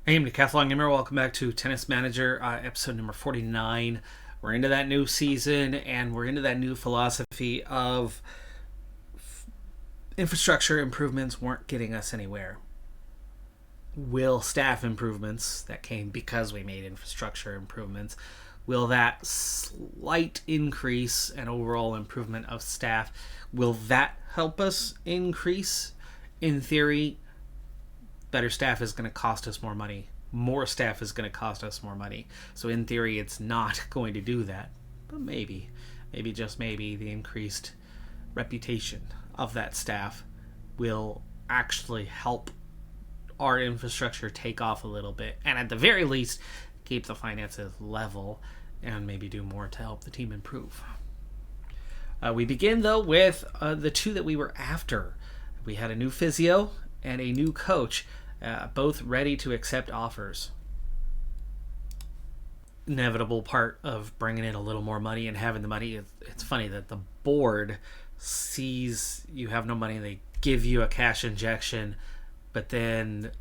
Hey, I'm Decathlon Gamer. Welcome back to Tennis Manager, episode number 49. We're into that new season, and we're into that new philosophy of infrastructure improvements weren't getting us anywhere. Will staff improvements that came because we made infrastructure improvements, will that slight increase and overall improvement of staff, will that help us increase? In theory, better staff is going to cost us more money. More staff is going to cost us more money. So in theory, it's not going to do that. But maybe just maybe, the increased reputation of that staff will actually help our infrastructure take off a little bit. And at the very least, keep the finances level and maybe do more to help the team improve. We begin, though, with the two that we were after. We had a new physio and a new coach, both ready to accept offers. Inevitable part of bringing in a little more money and having the money. It's funny that the board sees you have no money, they give you a cash injection, but then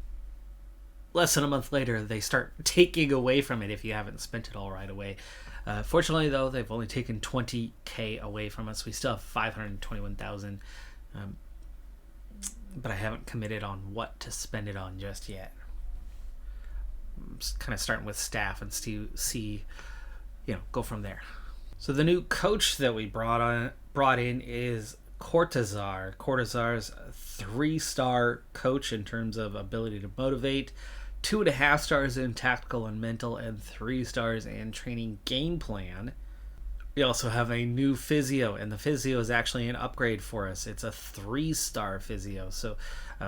less than a month later they start taking away from it if you haven't spent it all right away. Fortunately, though, they've only taken $20,000 away from us. We still have $521,000. But I haven't committed on what to spend it on just yet. I'm just kind of starting with staff and see, go from there. So the new coach that we brought in is Cortazar. Cortazar's a 3-star coach in terms of ability to motivate, 2.5 stars in tactical and mental, and 3 stars in training game plan. We also have a new physio, and the physio is actually an upgrade for us. It's a 3-star physio, so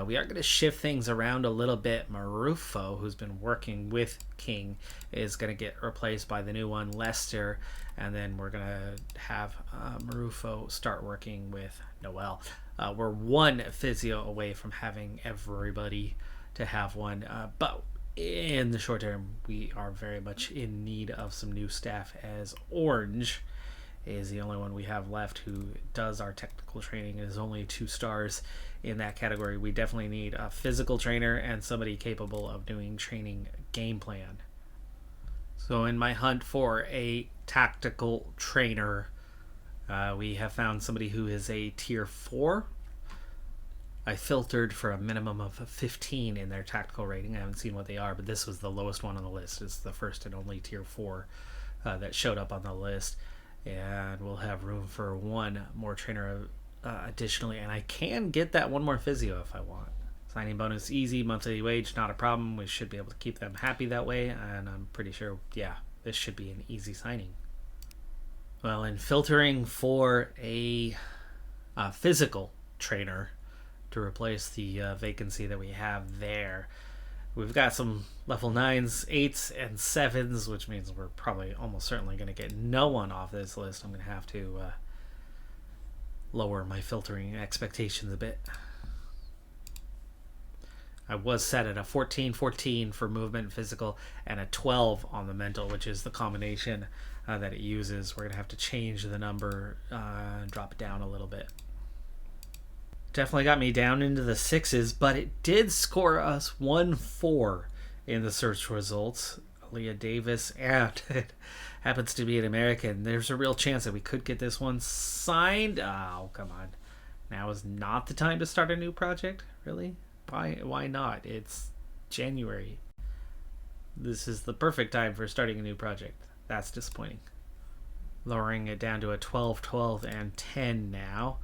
we are going to shift things around a little bit. Marufo, who's been working with King, is going to get replaced by the new one, Lester, and then we're going to have Marufo start working with Noel. We're one physio away from having everybody to have one, but in the short term, we are very much in need of some new staff, as Orange is the only one we have left who does our technical training. It is only 2 stars in that category. We definitely need a physical trainer and somebody capable of doing training game plan. So in my hunt for a tactical trainer, we have found somebody who is a tier 4. I filtered for a minimum of 15 in their tactical rating. I haven't seen what they are, but this was the lowest one on the list. It's the first and only tier 4 that showed up on the list. And we'll have room for one more trainer additionally. And I can get that one more physio if I want. Signing bonus easy, monthly wage, not a problem. We should be able to keep them happy that way. And I'm pretty sure, this should be an easy signing. Well, in filtering for a physical trainer to replace the vacancy that we have there, we've got some level 9s, 8s, and 7s, which means we're probably almost certainly going to get no one off this list. I'm going to have to lower my filtering expectations a bit. I was set at a 14-14 for movement and physical, and a 12 on the mental, which is the combination that it uses. We're going to have to change the number and drop it down a little bit. Definitely got me down into the 6s, but it did score us 1-4 in the search results. Leah Davis, and it happens to be an American. There's a real chance that we could get this one signed. Oh, come on. Now is not the time to start a new project? Really? Why not? It's January. This is the perfect time for starting a new project. That's disappointing. Lowering it down to a 12, 12, and 10 now.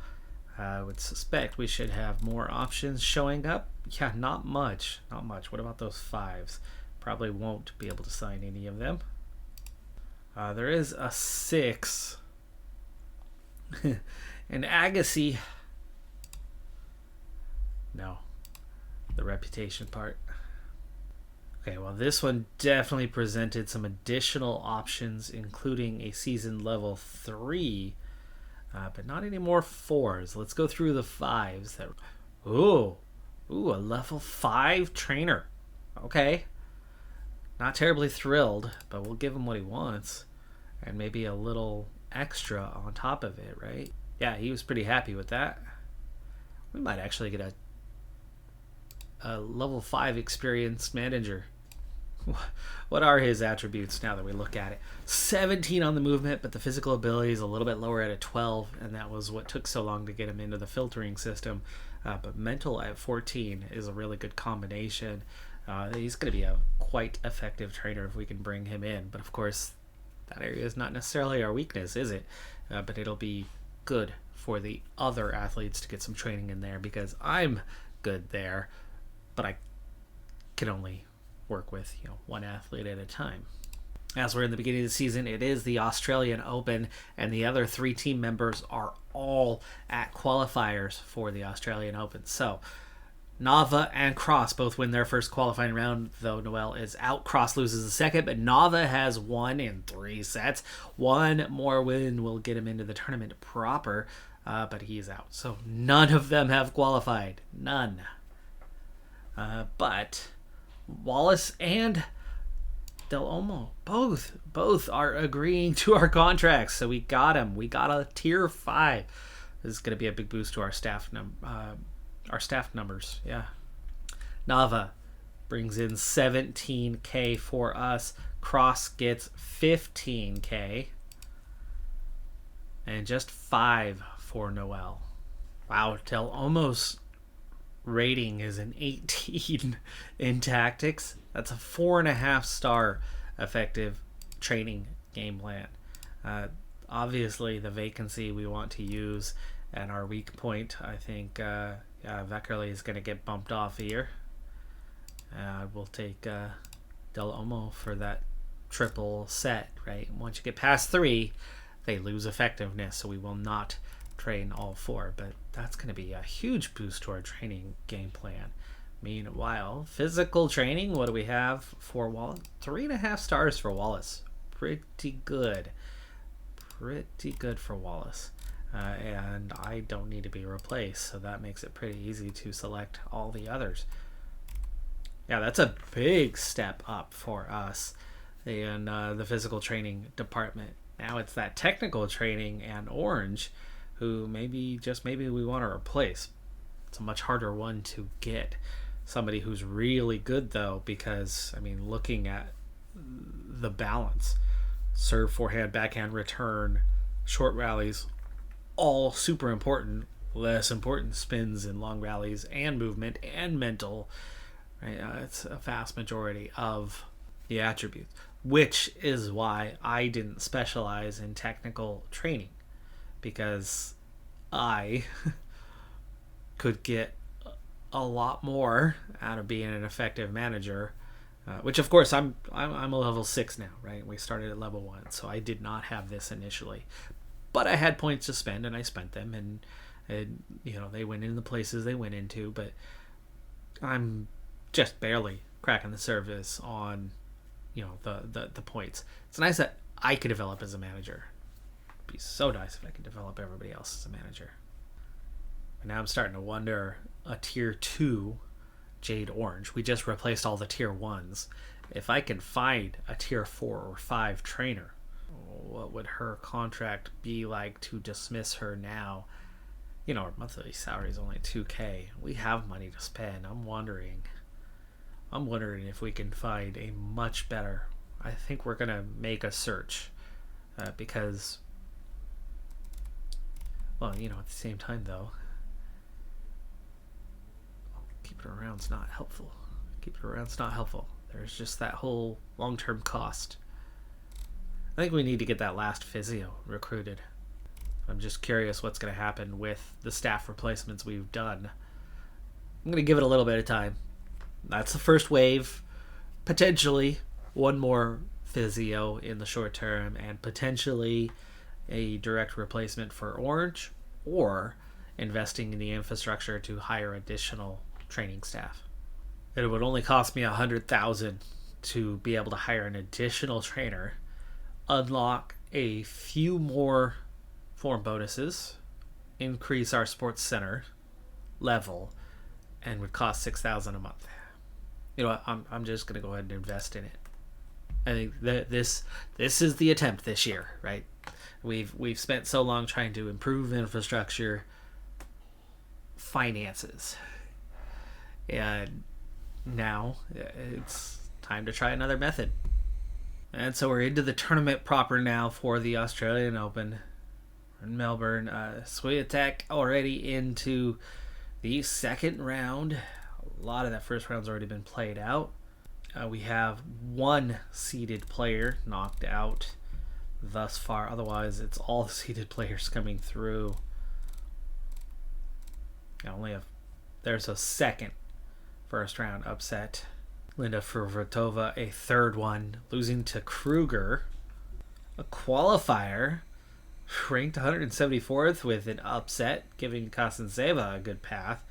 I would suspect we should have more options showing up. Yeah, not much. What about those 5s? Probably won't be able to sign any of them. There is a 6. And Agassi. No. The reputation part. Okay, well, this one definitely presented some additional options, including a season level 3. But not any more 4s. Let's go through the 5s. Ooh, a level 5 trainer. Okay. Not terribly thrilled, but we'll give him what he wants. And maybe a little extra on top of it, right? Yeah, he was pretty happy with that. We might actually get a level 5 experienced manager. what are his attributes now that we look at it? 17 on the movement, but the physical ability is a little bit lower at a 12, and that was what took so long to get him into the filtering system. But mental at 14 is a really good combination. He's going to be a quite effective trainer if we can bring him in. But of course, that area is not necessarily our weakness, is it? But it'll be good for the other athletes to get some training in there, because I'm good there, but I can only work with one athlete at a time. As we're in the beginning of the season, it is the Australian Open, and the other 3 team members are all at qualifiers for the Australian Open. So Nava and Cross both win their first qualifying round, though Noel is out. Cross loses the second, but Nava has won in 3 sets. One more win will get him into the tournament proper, but he's out. So none of them have qualified. None. But Wallace and Del Olmo both are agreeing to our contracts, so we got him. We got a tier 5. This is going to be a big boost to our staff numbers. Yeah. Nava brings in 17k for us. Cross gets 15k, and just 5 for Noel. Wow, Del Olmo's rating is an 18 in tactics. That's a 4.5 star effective training game plan. Obviously, the vacancy we want to use and our weak point, I think Veckerly is going to get bumped off here. We'll take Del Olmo for that triple set, right? Once you get past 3, they lose effectiveness, so we will not train all 4, but that's going to be a huge boost to our training game plan. Meanwhile, physical training, what do we have for Wallace? 3.5 stars for Wallace. Pretty good for Wallace. And I don't need to be replaced, so that makes it pretty easy to select all the others. Yeah, that's a big step up for us in the physical training department. Now it's that technical training and Orange, who maybe we want to replace. It's a much harder one to get. Somebody who's really good, though, because, looking at the balance, serve, forehand, backhand, return, short rallies, all super important. Less important spins and long rallies and movement and mental. Right? It's a vast majority of the attributes, which is why I didn't specialize in technical training, because I could get a lot more out of being an effective manager, which of course I'm a level 6 now, right? We started at level 1, so I did not have this initially, but I had points to spend and I spent them, and they went in the places they went into, but I'm just barely cracking the surface on the points. It's nice that I could develop as a manager. It'd be so nice if I could develop everybody else as a manager. And now I'm starting to wonder, a tier 2 Jade Orange, we just replaced all the tier 1s. If I can find a tier 4 or 5 trainer, what would her contract be like to dismiss her now? Her monthly salary is only 2k. We have money to spend. I'm wondering if we can find a much better. I think we're gonna make a search, because, well, at the same time though, keeping her around's not helpful. There's just that whole long-term cost. I think we need to get that last physio recruited. I'm just curious what's going to happen with the staff replacements we've done. I'm going to give it a little bit of time. That's the first wave. Potentially one more physio in the short term, and potentially a direct replacement for Orange, or investing in the infrastructure to hire additional training staff. It would only cost me $100,000 to be able to hire an additional trainer, unlock a few more form bonuses, increase our sports center level, and would cost $6,000 a month. I'm just gonna go ahead and invest in it. I think that this is the attempt this year, right? We've spent so long trying to improve infrastructure, finances, and now it's time to try another method. And so we're into the tournament proper now for the Australian Open in Melbourne. Swiatek already into the second round. A lot of that first round's already been played out. We have one seeded player knocked out thus far. Otherwise, it's all the seeded players coming through. There's a second first round upset. Linda Fruhvirtova, a third one, losing to Kruger. A qualifier, ranked 174th with an upset, giving Kasantseva a good path.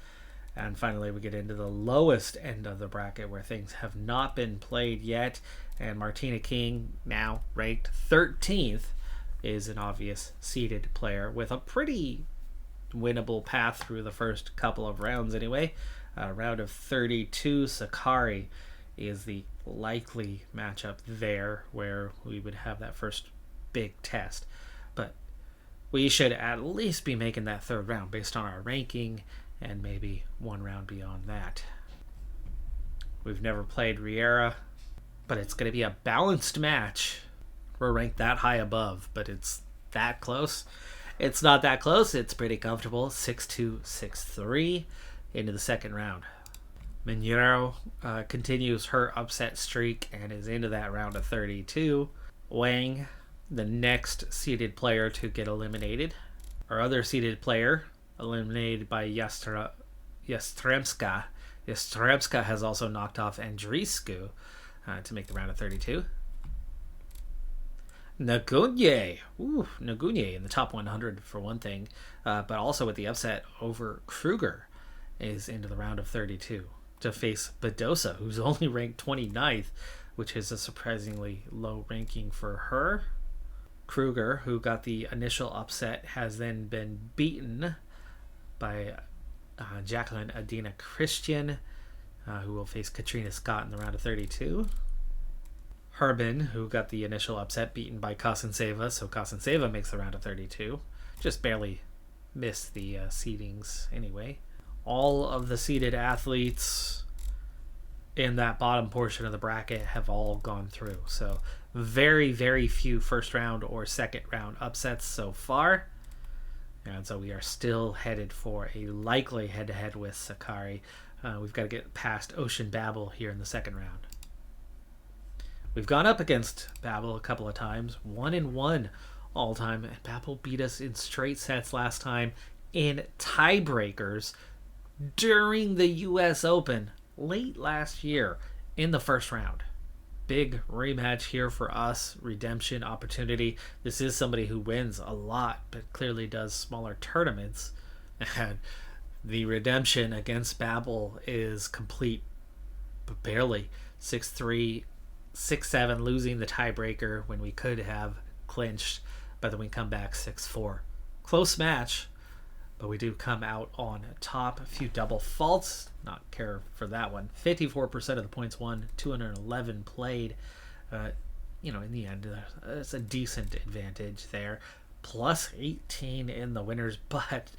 And finally, we get into the lowest end of the bracket where things have not been played yet. And Martina King, now ranked 13th, is an obvious seeded player with a pretty winnable path through the first couple of rounds anyway. Round of 32, Sakari is the likely matchup there where we would have that first big test. But we should at least be making that third round based on our ranking and maybe one round beyond that. We've never played Riera, but it's going to be a balanced match. We're ranked that high above, but it's that close. It's not that close. It's pretty comfortable. 6-2, 6-3 into the second round. Mineiro continues her upset streak and is into that round of 32. Wang, the next seeded player to get eliminated. Our other seeded player, eliminated by Yastremska. Yastremska has also knocked off Andreescu to make the round of 32. Nagunye in the top 100 for one thing, but also with the upset over Kruger, is into the round of 32 to face Badosa, who's only ranked 29th, which is a surprisingly low ranking for her. Kruger, who got the initial upset, has then been beaten by Jacqueline Adina Christian, who will face Katrina Scott in the round of 32. Herbin, who got the initial upset, beaten by Kasantseva, so Kasantseva makes the round of 32. Just barely missed the seedings anyway. All of the seeded athletes in that bottom portion of the bracket have all gone through. So very, very few first round or second round upsets so far. And so we are still headed for a likely head-to-head with Sakari. We've got to get past Ocean Babel here in the second round. We've gone up against Babel a couple of times, 1-1 all time, and Babel beat us in straight sets last time in tiebreakers during the US Open late last year in the first round. Big rematch here for us, redemption opportunity. This is somebody who wins a lot, but clearly does smaller tournaments. And the redemption against Babel is complete, but barely. 6-3, 6-7, losing the tiebreaker when we could have clinched, but then we come back 6-4. Close match, but we do come out on top. A few double faults, not care for that one. 54% of the points won, 211 played. In the end, it's a decent advantage there. Plus 18 in the winners, but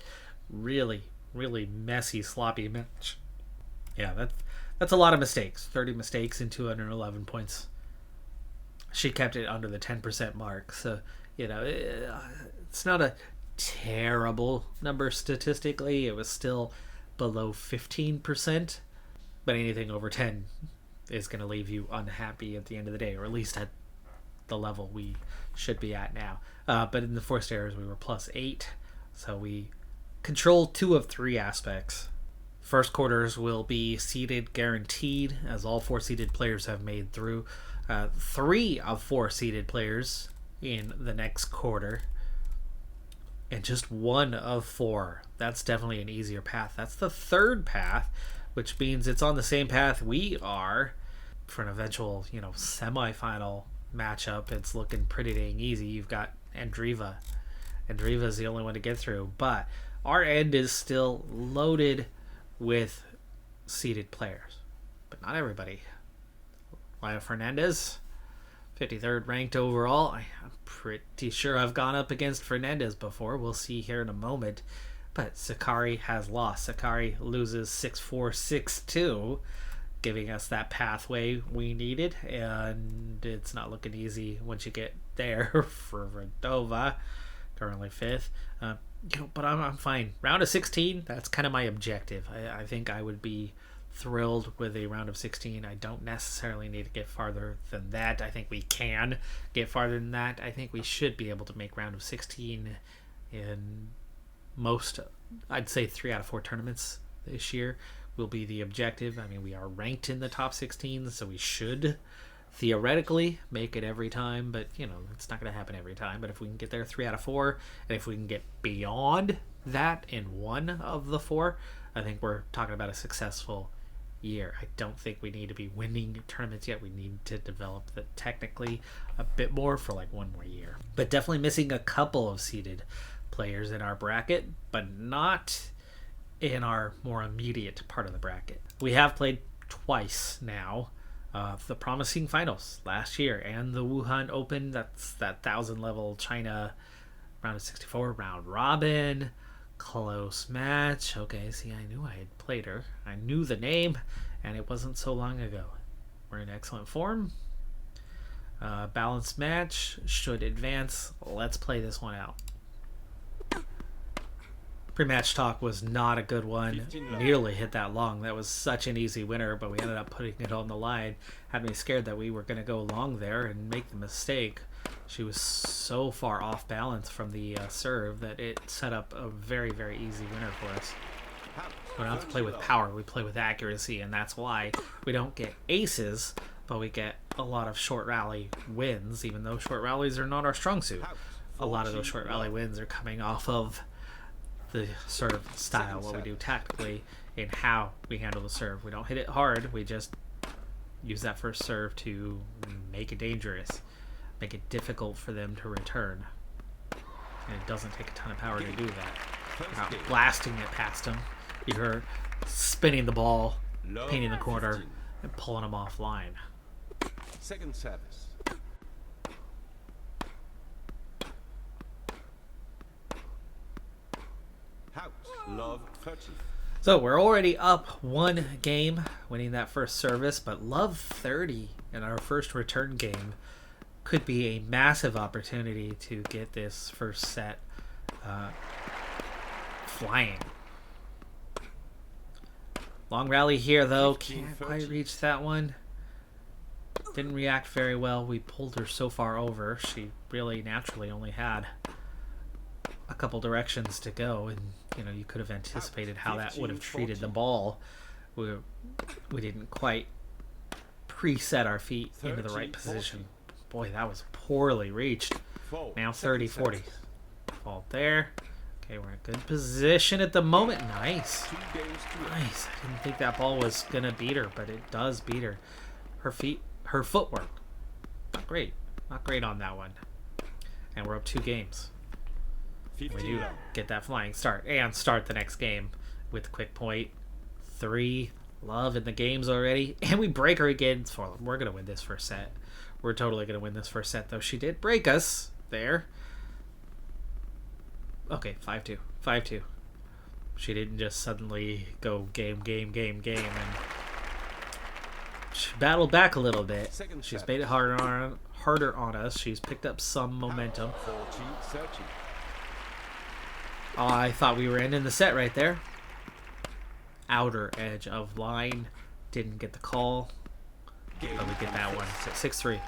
really, really messy, sloppy match. Yeah, that's a lot of mistakes. 30 mistakes and 211 points. She kept it under the 10% mark. So, it's not a terrible number statistically. It was still below 15%. But anything over 10 is going to leave you unhappy at the end of the day, or at least at the level we should be at now. But in the forced errors, we were plus 8. So we control 2 of 3 aspects. First quarters will be seeded guaranteed, as all 4 seeded players have made through. 3 of 4 seeded players in the next quarter, and just 1 of 4. That's definitely an easier path. That's the third path, which means it's on the same path we are for an eventual, semifinal matchup. It's looking pretty dang easy. You've got Andreeva. Andreeva is the only one to get through, but our end is still loaded with seeded players, but not everybody. Laya Fernandez, 53rd ranked overall. I'm pretty sure I've gone up against Fernandez before. We'll see here in a moment. But Sakari has lost. Sakari loses 6-4, 6-2 giving us that pathway we needed, and it's not looking easy once you get there for Redova, currently 5th. But I'm fine. Round of 16, that's kind of my objective. I think I would be thrilled with a round of 16. I don't necessarily need to get farther than that. I think we can get farther than that. I think we should be able to make round of 16 in most, I'd say 3 out of 4 tournaments this year will be the objective. I mean, we are ranked in the top 16, so we should theoretically make it every time, but it's not going to happen every time. But if we can get there 3 out of 4, and if we can get beyond that in 1 of the 4, I think we're talking about a successful year. I don't think we need to be winning tournaments yet. We need to develop that technically a bit more for like 1 more year. But definitely missing a couple of seeded players in our bracket, but not in our more immediate part of the bracket. We have played twice now. The promising finals last year and the Wuhan Open, that's that 1,000 level China round of 64 round robin. Close match. Okay, see, I knew I had played her. I knew the name, and it wasn't so long ago. We're in excellent form. Balanced match. Should advance. Let's play this one out. Pre-match talk was not a good one. Nearly hit that long. That was such an easy winner, but we ended up putting it on the line. Had me scared that we were going to go long there and make the mistake. She was so far off balance from the serve that it set up a very, very easy winner for us. We don't have to play with power, we play with accuracy, and that's why we don't get aces, but we get a lot of short rally wins, even though short rallies are not our strong suit. A lot of those short rally wins are coming off of the serve style, what we do tactically, and how we handle the serve. We don't hit it hard, we just use that first serve to make it dangerous. Make it difficult for them to return. And it doesn't take a ton of power to do that. You're not blasting it past them. You're spinning the ball, painting the corner, and pulling them offline. Second service. House. Love 30. So we're already up 1 game, winning that first service, but love 30 in our first return game could be a massive opportunity to get this first set flying. Long rally here though, can't quite reach that one. Didn't react very well. We pulled her so far over. She really naturally only had a couple directions to go, and you could have anticipated how that would have treated the ball. We didn't quite preset our feet into the right position. Boy, that was poorly reached. Now 30-40. Fault there. Okay, we're in a good position at the moment. Nice. Nice. I didn't think that ball was going to beat her, but it does beat her. Her footwork. Not great. Not great on that one. And we're up 2 games. We do get that flying start and start the next game with quick point. 3 love in the games already. And we break her again. We're going to win this first set. We're totally going to win this first set, though. She did break us there. Okay, 5-2. 5-2. She didn't just suddenly go game. And she battled back a little bit. She's made it harder on us. She's picked up some momentum. Oh, I thought we were ending the set right there. Outer edge of line. Didn't get the call. But we get that one. 6-3.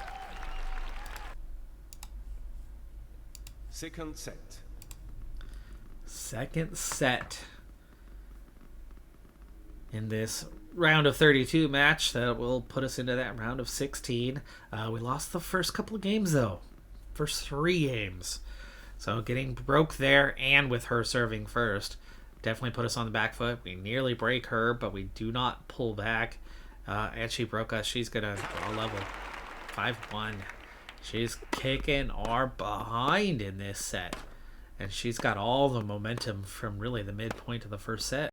Second set. Second set in this round of 32 match that will put us into that round of 16. We lost the first couple of games though. First 3 games. So getting broke there and with her serving first definitely put us on the back foot. We nearly break her, but we do not pull back. And she broke us. She's going to draw level. 5-1. She's kicking our behind in this set. And she's got all the momentum from really the midpoint of the first set.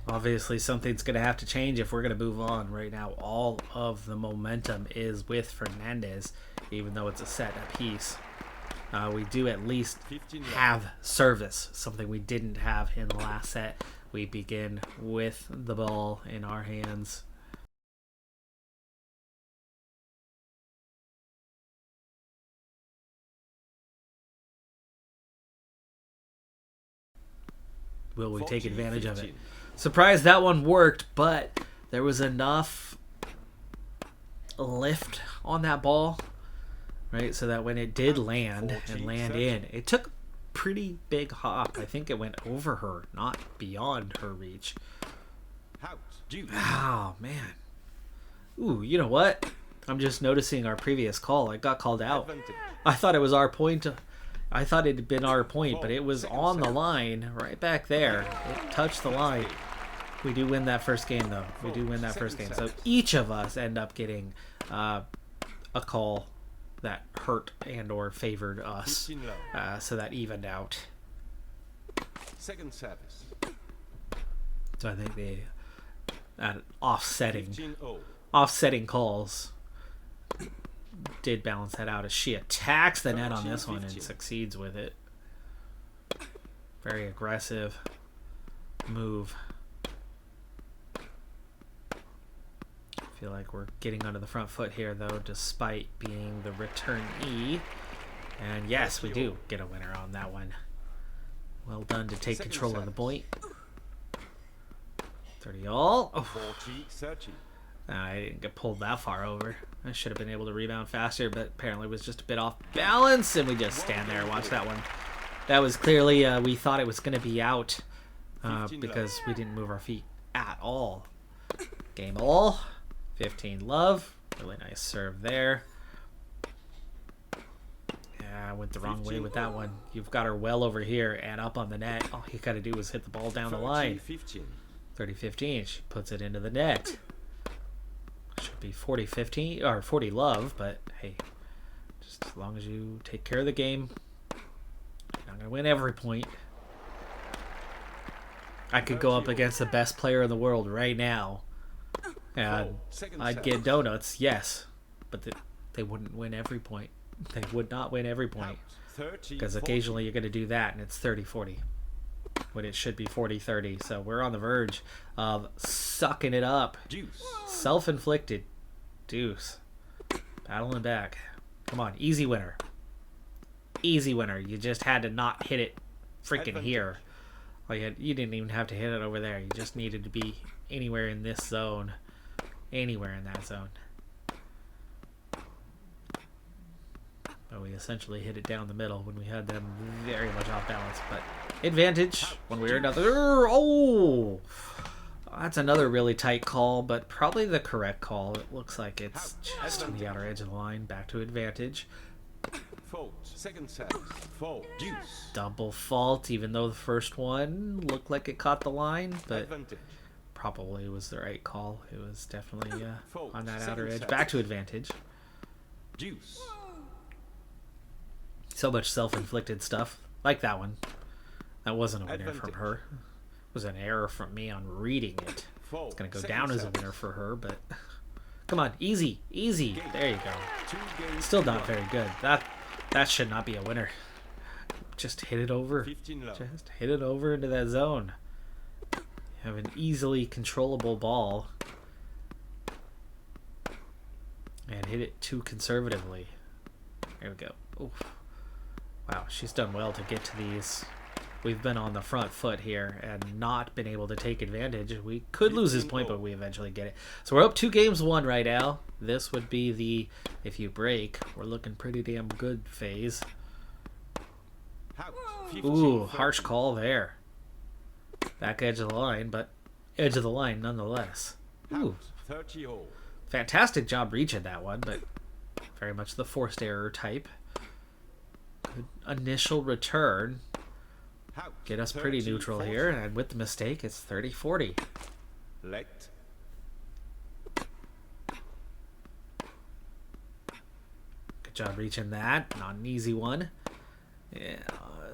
Obviously, something's going to have to change if we're going to move on. Right now, all of the momentum is with Fernandez, even though it's a set apiece. we do at least 15 love. have service, something we didn't have in the last set. We begin with the ball in our hands. Will we take 14, advantage of it? 15. Surprised that one worked, but there was enough lift on that ball, right? So that when it did land 14, and land 13. in, it took a pretty big hop. I think it went over her, not beyond her reach. Out. Deuce. Oh, man. Ooh, you know what? I'm just noticing our previous call. It got called out. Advantage. I thought it was our point. I thought it had been our point, but it was Second on the set. line right back there. It touched the line. We do win that first game, though. We do win that first game. So each of us end up getting a call that hurt and or favored us. 15 love. So that evened out. Second service. So I think they offsetting 15-0. calls did balance that out as she attacks the net on this one and 13-15. succeeds with it. Very aggressive move. I feel like we're getting onto the front foot here, though, despite being the returnee. And yes, we do get a winner on that one. Well done to take Second control of the service. point. 30 all. Oh. 40-30. I didn't get pulled that far over. I should have been able to rebound faster, but apparently was just a bit off balance, and we just stand there and watch that one. That was clearly, we thought it was going to be out 15 because we didn't move our feet at all. Game all. 15 love. Really nice serve there. Yeah, I went the wrong way with that one. You've got her well over here and up on the net. All you got to do is hit the ball down the line. 30-15. 30-15. She puts it into the net. Should be 40-15 or 40 love, but hey, just as long as you take care of the game, you're not gonna win every point. I could go up against the best player in the world right now, and Second I'd set. get donuts, yes, but they wouldn't win every point. They would not win every point, because 30-40. occasionally you're gonna do that, and it's 30-40. When it should be 40-30. So we're on the verge of sucking it up. Deuce. Self-inflicted deuce. Battling back. Come on, easy winner. Easy winner. You just had to not hit it freaking Advantage. here. You didn't even have to hit it over there. You just needed to be anywhere in this zone. Anywhere in that zone. But we essentially hit it down the middle when we had them very much off balance. But advantage when we were another. Oh! That's another really tight call, but probably the correct call. It looks like it's just on the outer edge of the line. Back to advantage. Fault. Second service. Fault. Deuce. Double fault, even though the first one looked like it caught the line, but Advantage. probably was the right call. It was definitely Fault. on that Second outer edge. service. Back to advantage. Deuce. So much self-inflicted stuff. Like that one. That wasn't a winner from Advantage. her. It was an error from me on reading it. Fault. It's going to go Second down as a service. winner for her, but come on, easy, easy. There you go. 2 games Still to not one. very good. That should not be a winner. Just hit it over. 15 love. Just hit it over into that zone. You have an easily controllable ball. And hit it too conservatively. There we go. Oof. Wow, she's done well to get to these. We've been on the front foot here and not been able to take advantage. We could lose this point, but we eventually get it. So we're up 2-1 right now. This would be the, if you break, we're looking pretty damn good phase. Out. Ooh, 15-30. harsh call there. Back edge of the line, but edge of the line nonetheless. Ooh, Out. 30-0. fantastic job reaching that one, but very much the forced error type. Good initial return. Out. Get us pretty neutral 30-40. here, and with the mistake, it's 30-40. Let. Good job reaching that. Not an easy one. Yeah,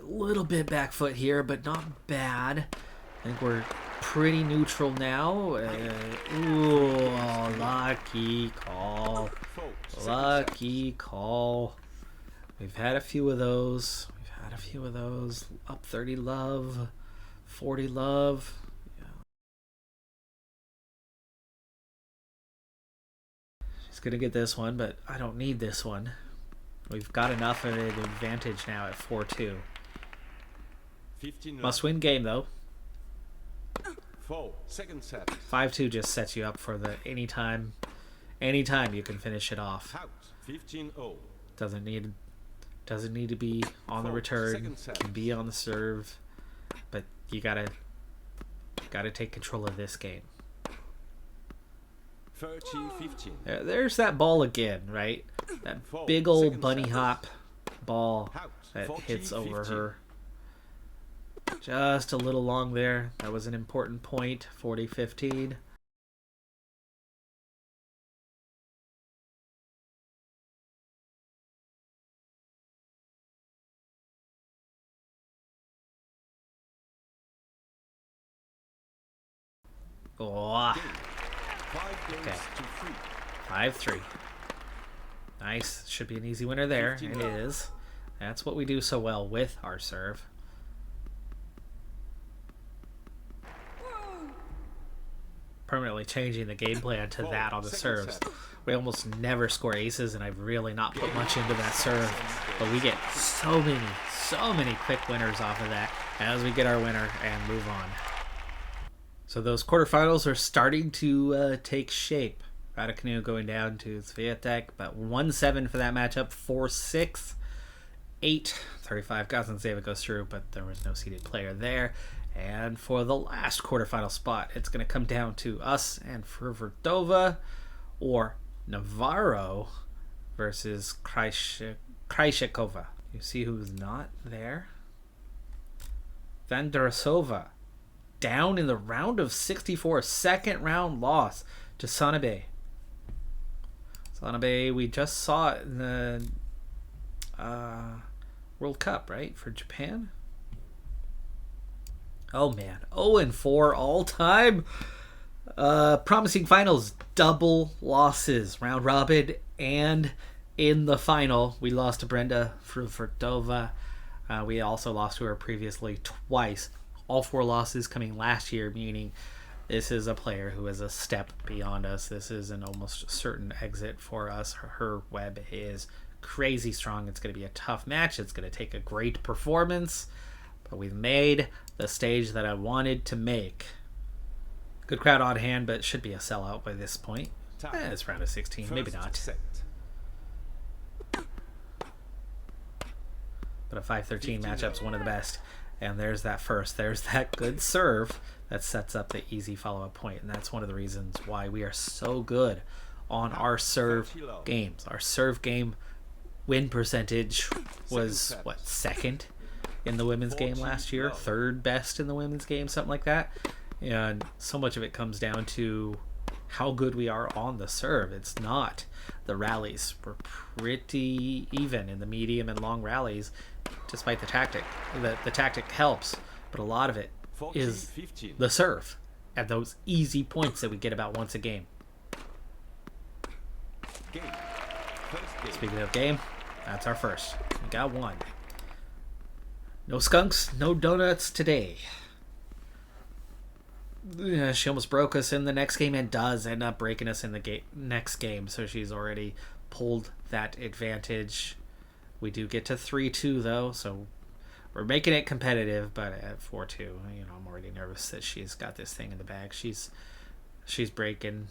a little bit back foot here, but not bad. I think we're pretty neutral now. Ooh, lucky call. Fault. Second Lucky call. We've had a few of those. Up 30 love, 40 love. Yeah. She's going to get this one, but I don't need this one. We've got enough of an advantage now at 4-2. Must win game, though. 4 second set. 5-2 just sets you up for the anytime you can finish it off. Out. 15-0. Doesn't need to be on the return. Can be on the serve, but you gotta take control of this game. 30-15. There's that ball again, right? That big old bunny hop ball that hits over her. Just a little long there. That was an important point. 40-15. Oh. Okay. 5-3. Nice. Should be an easy winner there. It is. That's what we do so well with our serve. Permanently changing the game plan to that on the serves. We almost never score aces, and I've really not put much into that serve. But we get so many quick winners off of that as we get our winner and move on. So those quarterfinals are starting to take shape. Raducanu going down to Swiatek, but 1-7 for that matchup. 4-6. 8-35. Gazanzeva goes through, but there was no seeded player there. And for the last quarterfinal spot, it's going to come down to us and Fruvertova, or Navarro versus Krejcikova. You see who's not there? Vandrasova, down in the round of 64, second round loss to Sanabe. Sanabe, we just saw it in the World Cup, right, for Japan? Oh man, 0-4 all time. Promising finals, double losses, round robin, and in the final, we lost to Brenda Fruvertova. We also lost to her previously twice. All 4 losses coming last year, meaning this is a player who is a step beyond us. This is an almost certain exit for us. Her web is crazy strong. It's going to be a tough match. It's going to take a great performance. But we've made the stage that I wanted to make. Good crowd on hand, but it should be a sellout by this point. It's round of 16. Maybe not. But a 5-13 matchup's one of the best. And there's that first. There's that good serve that sets up the easy follow-up point. And that's one of the reasons why we are so good on our serve games. Our serve game win percentage was, what, second in the women's game last year? Third best in the women's game, something like that. And so much of it comes down to how good we are on the serve. It's not the rallies. We're pretty even in the medium and long rallies, despite the tactic. The tactic helps, but a lot of it is the serve at those easy points that we get about once a game. Speaking of game, that's our first. We got one. No skunks, no donuts today. Yeah, she almost broke us in the next game and does end up breaking us in the next game, so she's already pulled that advantage. We do get to 3-2 though, so we're making it competitive, but at 4-2, I'm already nervous that she's got this thing in the bag. She's breaking.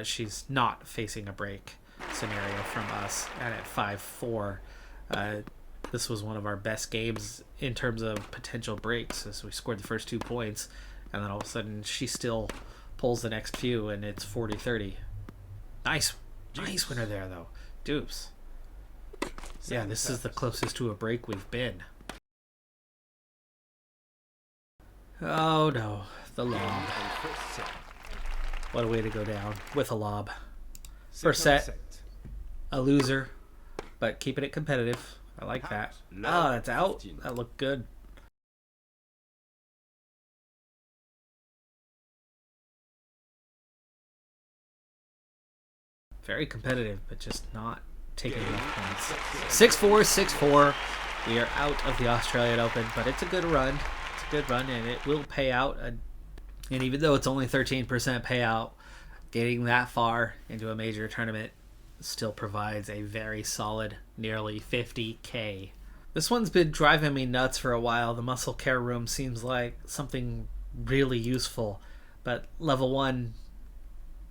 She's not facing a break scenario from us, and at 5-4, this was one of our best games in terms of potential breaks, as we scored the first 2 points. And then all of a sudden, she still pulls the next few, and it's 40-30. Nice winner there, though. Dupes. Yeah, this is the closest to a break we've been. Oh, no. The lob. What a way to go down with a lob. First set, a loser, but keeping it competitive. I like that. Oh, that's out. That looked good. Very competitive, but just not taking enough points. 6-4, 6-4. We are out of the Australian Open, but it's a good run. It's a good run, and it will pay out. And even though it's only 13% payout, getting that far into a major tournament still provides a very solid nearly 50K. This one's been driving me nuts for a while. The muscle care room seems like something really useful, but level 1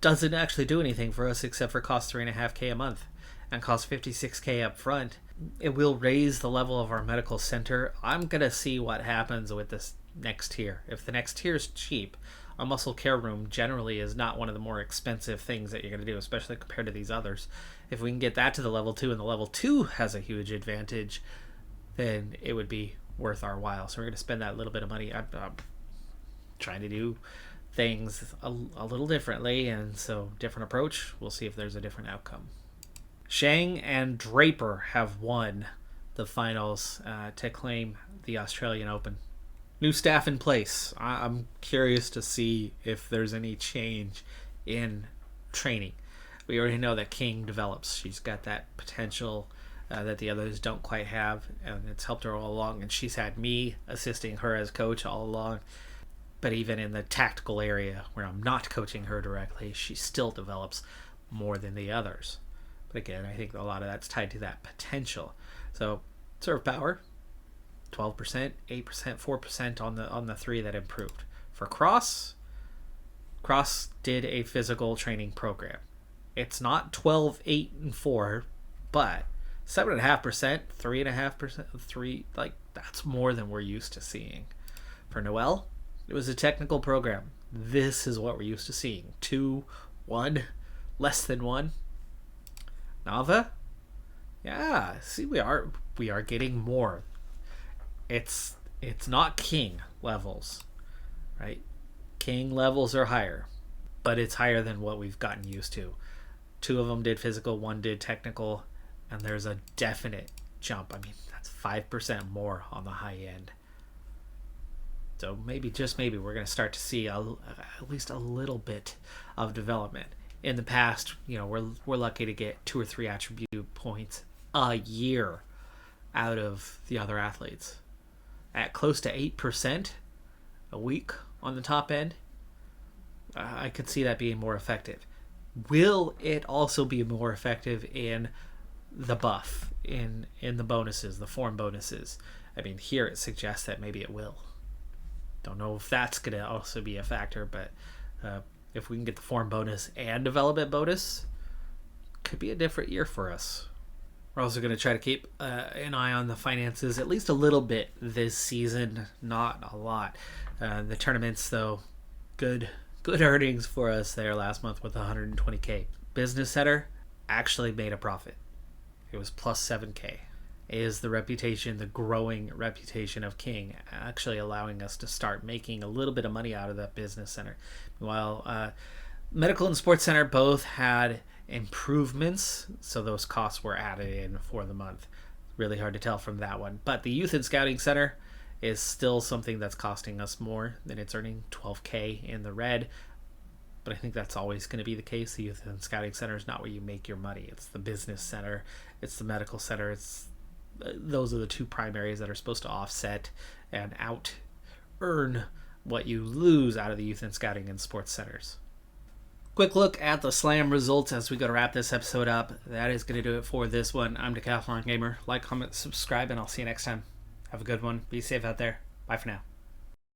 doesn't actually do anything for us except for cost 3.5K a month and cost 56K up front. It will raise the level of our medical center. I'm going to see what happens with this next tier. If the next tier is cheap, a muscle care room generally is not one of the more expensive things that you're going to do, especially compared to these others. If we can get that to the level 2 and the level 2 has a huge advantage, then it would be worth our while. So we're going to spend that little bit of money. I'm trying to do things a little differently, and so different approach. We'll see if there's a different outcome. Shang and Draper have won the finals to claim the Australian Open. New staff in place. I'm curious to see if there's any change in training. We already know that King develops. She's got that potential that the others don't quite have, and it's helped her all along, and she's had me assisting her as coach all along. But even in the tactical area where I'm not coaching her directly, she still develops more than the others. But again, I think a lot of that's tied to that potential. So serve power, 12%, 8%, 4% on the 3 that improved. For Cross did a physical training program. It's not 12, 8, and 4, but 7.5%, 3.5%, 3, like that's more than we're used to seeing. For Noelle, it was a technical program. This is what we're used to seeing. 2, 1, less than 1. Nava, yeah, see, we are getting more. It's not King levels, right? King levels are higher, but it's higher than what we've gotten used to. 2 of them did physical, 1 did technical, and there's a definite jump. I mean, that's 5% more on the high end. So maybe, just maybe, we're going to start to see at least a little bit of development. In the past, we're lucky to get 2 or 3 attribute points a year out of the other athletes. At close to 8% a week on the top end, I could see that being more effective. Will it also be more effective in the buff, in the bonuses, the form bonuses? I mean, here it suggests that maybe it will. Don't know if that's going to also be a factor, but if we can get the form bonus and development bonus, could be a different year for us. We're also going to try to keep an eye on the finances at least a little bit this season, not a lot. The tournaments, though, good earnings for us there last month with 120K. Business Center actually made a profit. It was plus 7K. Is the reputation, the growing reputation of King, actually allowing us to start making a little bit of money out of that Business Center. While Medical and Sports Center both had improvements, so those costs were added in for the month. Really hard to tell from that one. But the Youth and Scouting Center is still something that's costing us more than it's earning, 12K in the red. But I think that's always going to be the case. The Youth and Scouting Center is not where you make your money. It's the Business Center, it's the Medical Center, those are the 2 primaries that are supposed to offset and out-earn what you lose out of the Youth and Scouting and Sports Centers. Quick look at the Slam results as we go to wrap this episode up. That is going to do it for this one. I'm Decathlon Gamer. Like, comment, subscribe, and I'll see you next time. Have a good one. Be safe out there. Bye for now.